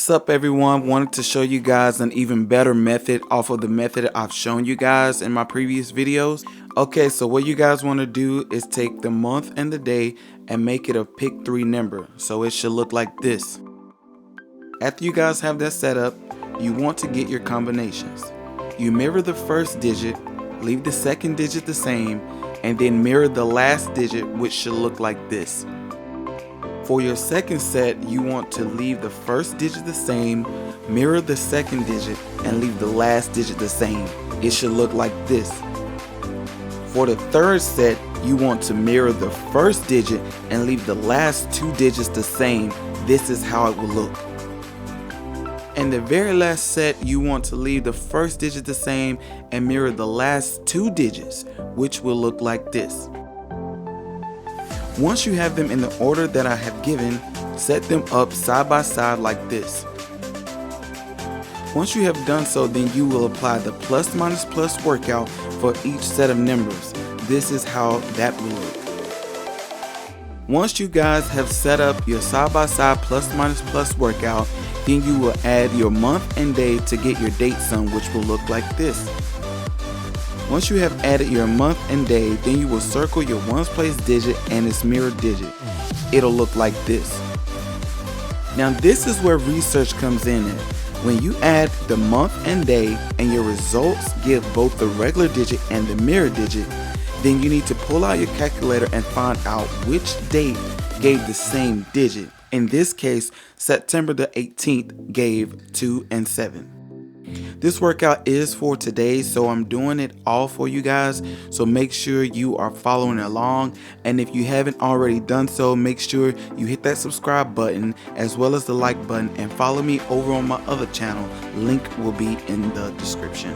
What's up everyone? Wanted to show you guys an even better method off of the method I've shown you guys in my previous videos. Okay, so what you guys want to do is take the month and the day and make it a pick 3 number. So it should look like this. After you guys have that set up, you want to get your combinations. You mirror the first digit, leave the second digit the same, and then mirror the last digit, which should look like this. For your second set, you want to leave the first digit the same, mirror the second digit, and leave the last digit the same. It should look like this. For the third set, you want to mirror the first digit and leave the last 2 digits the same. This is how it will look. In the very last set, you want to leave the first digit the same and mirror the last 2 digits, which will look like this. Once you have them in the order that I have given, set them up side by side like this. Once you have done so, then you will apply the plus minus plus workout for each set of numbers. This is how that will look. Once you guys have set up your side by side plus minus plus workout, then you will add your month and day to get your date sum, which will look like this. Once you have added your month and day, then you will circle your ones place digit and its mirror digit. It'll look like this. Now this is where research comes in at. When you add the month and day and your results give both the regular digit and the mirror digit, then you need to pull out your calculator and find out which date gave the same digit. In this case, September the 18th gave 2 and 7. This workout is for today, so I'm doing it all for you guys, so make sure you are following along, and if you haven't already done so, make sure you hit that subscribe button as well as the like button and follow me over on my other channel. Link will be in the description.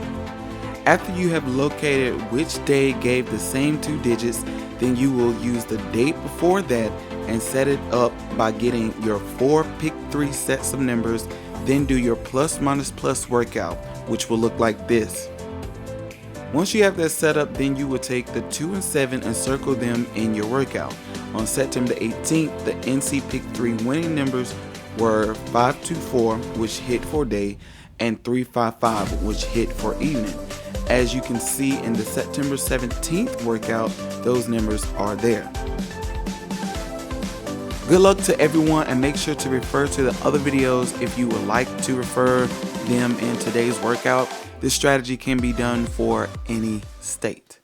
After you have located which day gave the same 2 digits, then you will use the date before that and set it up by getting your 4 pick 3 sets of numbers. Then do your plus minus plus workout, which will look like this. Once you have that set up, then you will take the 2 and 7 and circle them in your workout. On September 18th, the NC Pick 3 winning numbers were 524, which hit for day, and 355, which hit for evening. As you can see in the September 17th workout, those numbers are there. Good luck to everyone, and make sure to refer to the other videos if you would like to refer them in today's workout. This strategy can be done for any state.